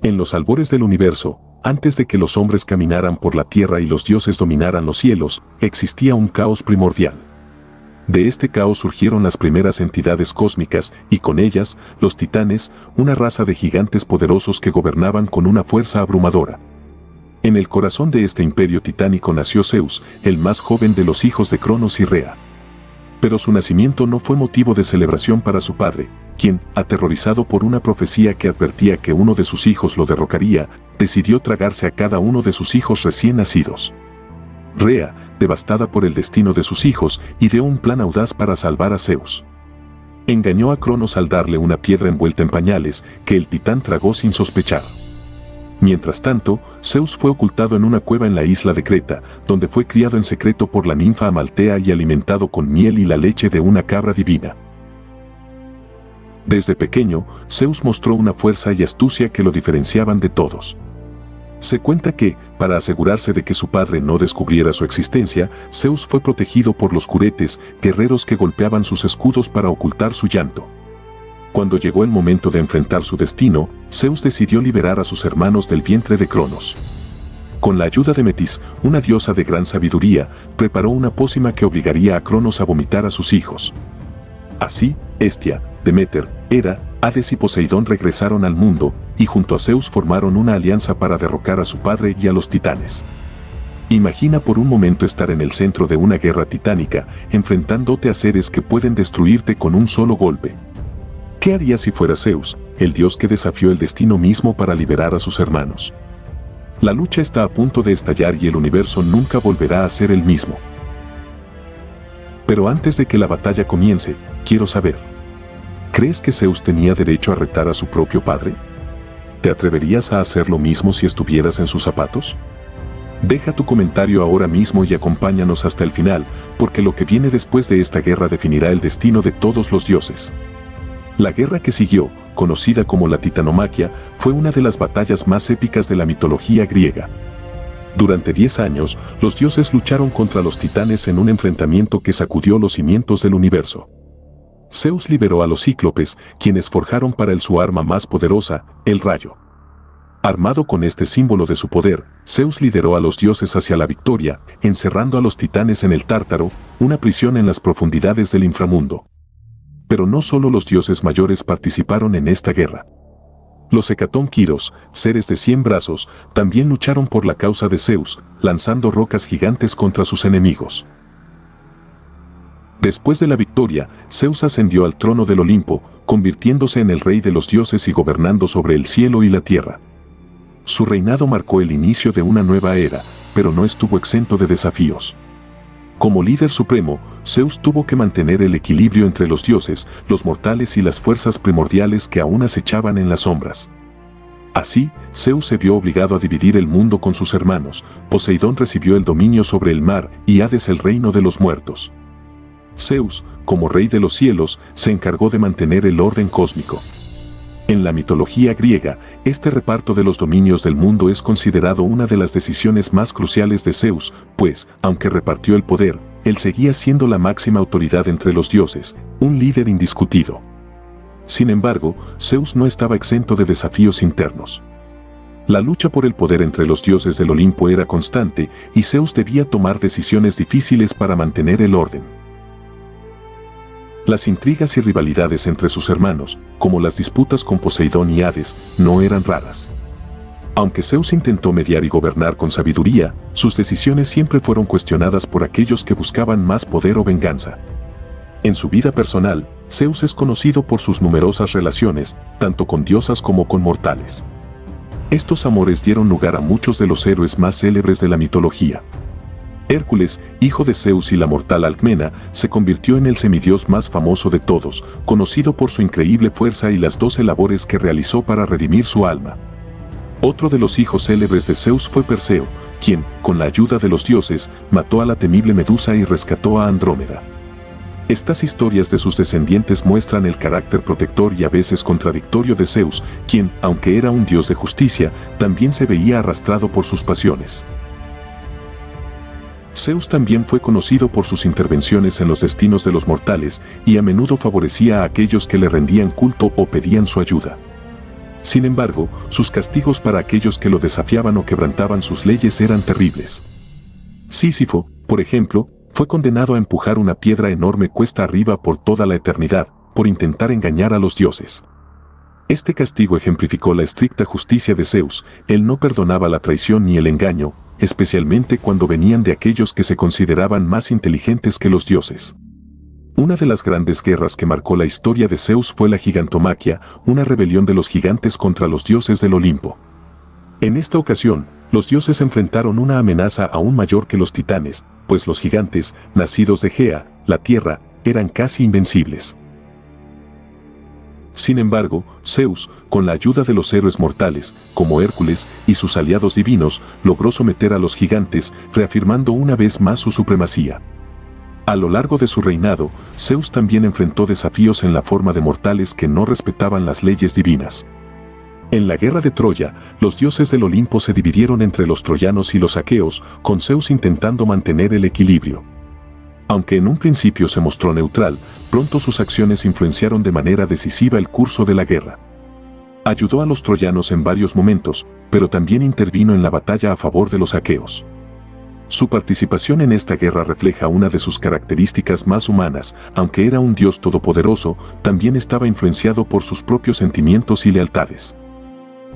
En los albores del universo, antes de que los hombres caminaran por la tierra y los dioses dominaran los cielos, existía un caos primordial. De este caos surgieron las primeras entidades cósmicas y con ellas, los titanes, una raza de gigantes poderosos que gobernaban con una fuerza abrumadora. En el corazón de este imperio titánico nació Zeus, el más joven de los hijos de Cronos y Rea. Pero su nacimiento no fue motivo de celebración para su padre, quien, aterrorizado por una profecía que advertía que uno de sus hijos lo derrocaría, decidió tragarse a cada uno de sus hijos recién nacidos. Rea, devastada por el destino de sus hijos, ideó un plan audaz para salvar a Zeus. Engañó a Cronos al darle una piedra envuelta en pañales que el titán tragó sin sospechar. Mientras tanto, Zeus fue ocultado en una cueva en la isla de Creta, donde fue criado en secreto por la ninfa Amaltea y alimentado con miel y la leche de una cabra divina. Desde pequeño, Zeus mostró una fuerza y astucia que lo diferenciaban de todos. Se cuenta que, para asegurarse de que su padre no descubriera su existencia, Zeus fue protegido por los curetes, guerreros que golpeaban sus escudos para ocultar su llanto. Cuando llegó el momento de enfrentar su destino, Zeus decidió liberar a sus hermanos del vientre de Cronos. Con la ayuda de Metis, una diosa de gran sabiduría, preparó una pócima que obligaría a Cronos a vomitar a sus hijos. Así, Hestia, Deméter, Hera, Hades y Poseidón regresaron al mundo, y junto a Zeus formaron una alianza para derrocar a su padre y a los titanes. Imagina por un momento estar en el centro de una guerra titánica, enfrentándote a seres que pueden destruirte con un solo golpe. ¿Qué harías si fuera Zeus, el dios que desafió el destino mismo para liberar a sus hermanos? La lucha está a punto de estallar y el universo nunca volverá a ser el mismo. Pero antes de que la batalla comience, quiero saber, ¿crees que Zeus tenía derecho a retar a su propio padre? ¿Te atreverías a hacer lo mismo si estuvieras en sus zapatos? Deja tu comentario ahora mismo y acompáñanos hasta el final, porque lo que viene después de esta guerra definirá el destino de todos los dioses. La guerra que siguió, conocida como la Titanomaquia, fue una de las batallas más épicas de la mitología griega. Durante 10 años, los dioses lucharon contra los titanes en un enfrentamiento que sacudió los cimientos del universo. Zeus liberó a los cíclopes, quienes forjaron para él su arma más poderosa, el rayo. Armado con este símbolo de su poder, Zeus lideró a los dioses hacia la victoria, encerrando a los titanes en el Tártaro, una prisión en las profundidades del inframundo. Pero no solo los dioses mayores participaron en esta guerra. Los hecatónquiros, seres de 100 brazos, también lucharon por la causa de Zeus, lanzando rocas gigantes contra sus enemigos. Después de la victoria, Zeus ascendió al trono del Olimpo, convirtiéndose en el rey de los dioses y gobernando sobre el cielo y la tierra. Su reinado marcó el inicio de una nueva era, pero no estuvo exento de desafíos. Como líder supremo, Zeus tuvo que mantener el equilibrio entre los dioses, los mortales y las fuerzas primordiales que aún acechaban en las sombras. Así, Zeus se vio obligado a dividir el mundo con sus hermanos. Poseidón recibió el dominio sobre el mar y Hades el reino de los muertos. Zeus, como rey de los cielos, se encargó de mantener el orden cósmico. En la mitología griega, este reparto de los dominios del mundo es considerado una de las decisiones más cruciales de Zeus, pues, aunque repartió el poder, él seguía siendo la máxima autoridad entre los dioses, un líder indiscutido. Sin embargo, Zeus no estaba exento de desafíos internos. La lucha por el poder entre los dioses del Olimpo era constante, y Zeus debía tomar decisiones difíciles para mantener el orden. Las intrigas y rivalidades entre sus hermanos, como las disputas con Poseidón y Hades, no eran raras. Aunque Zeus intentó mediar y gobernar con sabiduría, sus decisiones siempre fueron cuestionadas por aquellos que buscaban más poder o venganza. En su vida personal, Zeus es conocido por sus numerosas relaciones, tanto con diosas como con mortales. Estos amores dieron lugar a muchos de los héroes más célebres de la mitología. Hércules, hijo de Zeus y la mortal Alcmena, se convirtió en el semidios más famoso de todos, conocido por su increíble fuerza y las 12 labores que realizó para redimir su alma. Otro de los hijos célebres de Zeus fue Perseo, quien, con la ayuda de los dioses, mató a la temible Medusa y rescató a Andrómeda. Estas historias de sus descendientes muestran el carácter protector y a veces contradictorio de Zeus, quien, aunque era un dios de justicia, también se veía arrastrado por sus pasiones. Zeus también fue conocido por sus intervenciones en los destinos de los mortales y a menudo favorecía a aquellos que le rendían culto o pedían su ayuda. Sin embargo, sus castigos para aquellos que lo desafiaban o quebrantaban sus leyes eran terribles. Sísifo, por ejemplo, fue condenado a empujar una piedra enorme cuesta arriba por toda la eternidad, por intentar engañar a los dioses. Este castigo ejemplificó la estricta justicia de Zeus. Él no perdonaba la traición ni el engaño, especialmente cuando venían de aquellos que se consideraban más inteligentes que los dioses. Una de las grandes guerras que marcó la historia de Zeus fue la gigantomaquia, una rebelión de los gigantes contra los dioses del Olimpo. En esta ocasión, los dioses enfrentaron una amenaza aún mayor que los titanes, pues los gigantes, nacidos de Gea, la tierra, eran casi invencibles. Sin embargo, Zeus, con la ayuda de los héroes mortales, como Hércules y sus aliados divinos, logró someter a los gigantes, reafirmando una vez más su supremacía. A lo largo de su reinado, Zeus también enfrentó desafíos en la forma de mortales que no respetaban las leyes divinas. En la guerra de Troya, los dioses del Olimpo se dividieron entre los troyanos y los aqueos, con Zeus intentando mantener el equilibrio. Aunque en un principio se mostró neutral, pronto sus acciones influenciaron de manera decisiva el curso de la guerra. Ayudó a los troyanos en varios momentos, pero también intervino en la batalla a favor de los aqueos. Su participación en esta guerra refleja una de sus características más humanas. Aunque era un dios todopoderoso, también estaba influenciado por sus propios sentimientos y lealtades.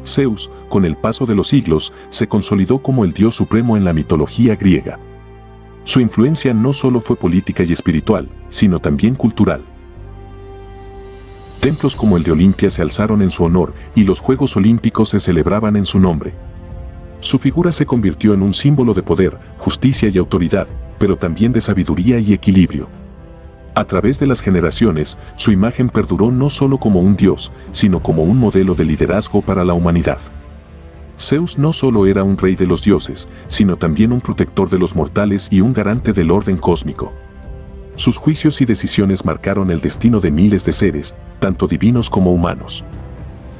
Zeus, con el paso de los siglos, se consolidó como el dios supremo en la mitología griega. Su influencia no solo fue política y espiritual, sino también cultural. Templos como el de Olimpia se alzaron en su honor y los Juegos Olímpicos se celebraban en su nombre. Su figura se convirtió en un símbolo de poder, justicia y autoridad, pero también de sabiduría y equilibrio. A través de las generaciones, su imagen perduró no solo como un dios, sino como un modelo de liderazgo para la humanidad. Zeus no solo era un rey de los dioses, sino también un protector de los mortales y un garante del orden cósmico. Sus juicios y decisiones marcaron el destino de miles de seres, tanto divinos como humanos.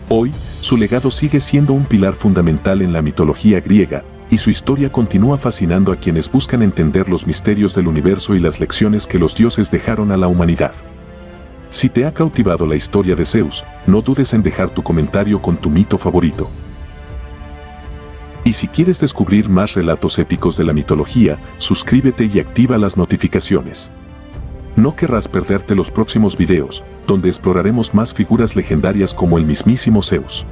Hoy, su legado sigue siendo un pilar fundamental en la mitología griega, y su historia continúa fascinando a quienes buscan entender los misterios del universo y las lecciones que los dioses dejaron a la humanidad. Si te ha cautivado la historia de Zeus, no dudes en dejar tu comentario con tu mito favorito. Y si quieres descubrir más relatos épicos de la mitología, suscríbete y activa las notificaciones. No querrás perderte los próximos videos, donde exploraremos más figuras legendarias como el mismísimo Zeus.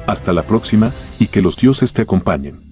Hasta la próxima, y que los dioses te acompañen.